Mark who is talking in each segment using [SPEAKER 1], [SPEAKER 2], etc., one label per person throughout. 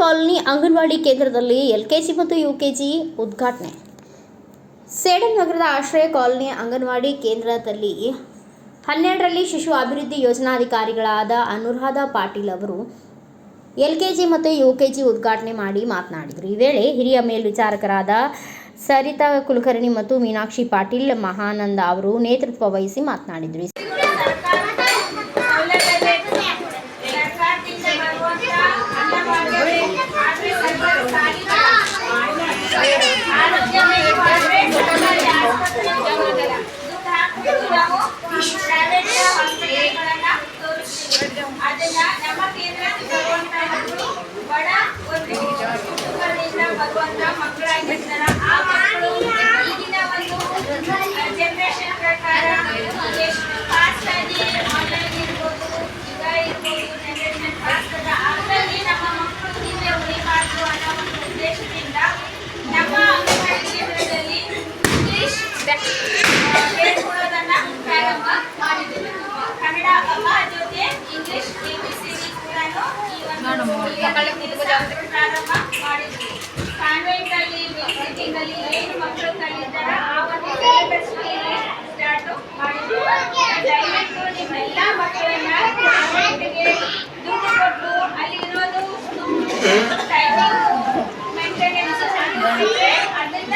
[SPEAKER 1] Colony anganwadi ಕೇಂದ್ರದಲ್ಲಿ LKG ಮತ್ತು UKG ಉದ್ಘಾಟನೆ. ಸೇಡಂ ನಗರದ ಆಶ್ರಯ ಕಾಲೋನಿ ಅಂಗನವಾಡಿ ಕೇಂದ್ರದಲ್ಲಿ 12ರಲ್ಲಿ ಶಿಶು ಅಭಿವೃದ್ಧಿ ಯೋಜನಾಧಿಕಾರಿಗಳಾದ ಅನುರಾಧ ಪಾಟೀಲ್ ಅವರು ಎಲ್ಕೆಜಿ ಮತ್ತು ಯುಕೆಜಿ ಉದ್ಘಾಟನೆ ಮಾಡಿ ಮಾತನಾಡಿದರು. ಈ ವೇಳೆ ಹಿರಿಯ ಮೇಲ್ವಿಚಾರಕರಾದ ಸರಿತಾ ಕುಲಕರ್ಣಿ ಮತ್ತು ಮೀನಾಕ್ಷಿ ಪಾಟೀಲ್ ಮಹಾನಂದ ಅವರು ನೇತೃತ್ವ ವಹಿಸಿ ಮಾತನಾಡಿದರು.
[SPEAKER 2] ಜನರೇಷನ್ ಪ್ರಕಾರ ಫಾಸ್ಟ್ ಆಗಿ ಆನ್ಲೈನ್ ಇರ್ಬೋದು, ಈಗ ಇರ್ಬೋದು, ಜನರೇಷನ್ ಫಾಸ್ಟ್ ಅದರಲ್ಲಿ ನಮ್ಮ ಮಕ್ಕಳು ಹಿಂದೆ ಉಳಿಬಾರ್ದು ಅನ್ನೋ ಒಂದು ಉದ್ದೇಶದಿಂದ ನಮ್ಮ ಅಂಗನವಾಡಿ ಕೇಂದ್ರದಲ್ಲಿ ಇಂಗ್ಲಿಷ್ ಹೇಳ್ಕೊಡೋದನ್ನ ಪ್ರಾರಂಭ ಮಾಡಿದ್ದೀವಿ. ಕನ್ನಡ ಅಮ್ಮ ಜೊತೆ ಇಂಗ್ಲಿಷ್ ABCD ಕೂಡ ಈ ಒಂದು ಪ್ರಾರಂಭ ಮಾಡಿದ್ವಿ. ಕಾನ್ವೆಂಟ್ ಅಲ್ಲಿ ವಿಸಿಟಿಂಗ್ ಅಲ್ಲಿ ಏನು ಮಕ್ಕಳು ಕಲಿತಾರ ಆ ಒಂದು ಸಿಲೆಬಸ್ ಸ್ಟಾರ್ಟ್ ಮಾಡಿದ್ವಿ. ದಯವಿಟ್ಟು ನಿಮ್ಮೆಲ್ಲ ಮಕ್ಕಳನ್ನ ಕಾನ್ವೆಂಟ್ಗೆ ದುಡ್ಡು ಕೊಟ್ಟು ಅಲ್ಲಿ ಇರೋದು ಮೇಂಟೆನೆನ್ಸ್ ಅದನ್ನ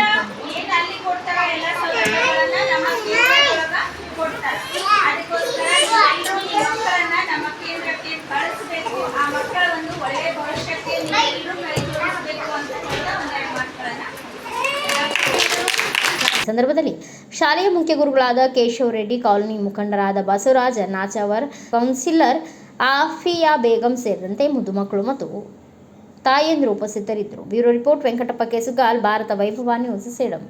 [SPEAKER 2] ಏನು ಅಲ್ಲಿ ಕೊಡ್ತಾರ ಎಲ್ಲ ಸೌಲಭ್ಯಗಳನ್ನ ನಮ್ಮ ಕೇಂದ್ರದೊಳಗ ಕೊಡ್ತಾರೆ. ಅದಕ್ಕೋಸ್ಕರ ಎಲ್ಲರೂ ಈ ಮಕ್ಕಳನ್ನ ನಮ್ಮ ಕೇಂದ್ರಕ್ಕೆ ಕಳಿಸ್ಬೇಕು. ಆ ಮಕ್ಕಳ ಒಂದು ಒಳ್ಳೆಯ ಭವಿಷ್ಯಕ್ಕೆ ನೀವೆಲ್ಲರೂ ಕೈ ಜೋಡಿಸಬೇಕು ಅಂತ ಒಂದೆರಡು ಮಾತುಗಳನ್ನ
[SPEAKER 1] ಸಂದರ್ಭದಲ್ಲಿ ಶಾಲೆಯ ಮುಖ್ಯ ಗುರುಗಳಾದ ಕೇಶವ್ ರೆಡ್ಡಿ, ಕಾಲೋನಿ ಮುಖಂಡರಾದ ಬಸವರಾಜ ನಾಚವರ್, ಕೌನ್ಸಿಲರ್ ಆಫಿಯಾ ಬೇಗಂ ಸೇರಿದಂತೆ ಮುದುಮಕ್ಕಳು ಮತ್ತು ತಾಯಂದಿರು ಉಪಸ್ಥಿತರಿದ್ದರು. ಬ್ಯೂರೋ ರಿಪೋರ್ಟ್ ವೆಂಕಟಪ್ಪ ಕೆಸುಗಾಲ್, ಭಾರತ ವೈಭವ news, Sedam.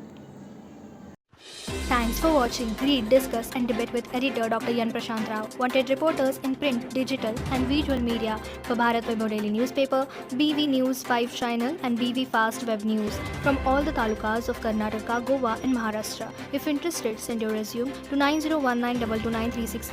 [SPEAKER 3] Thanks for watching. Read, discuss and debate with editor Dr. Yan Prashant Rao. Wanted reporters in print, digital and visual media for Bharat Vaibhav Daily Newspaper, BV News 5 Channel and BV Fast Web News from all the talukas of Karnataka, Goa and Maharashtra. If interested, send your resume to 9019229369.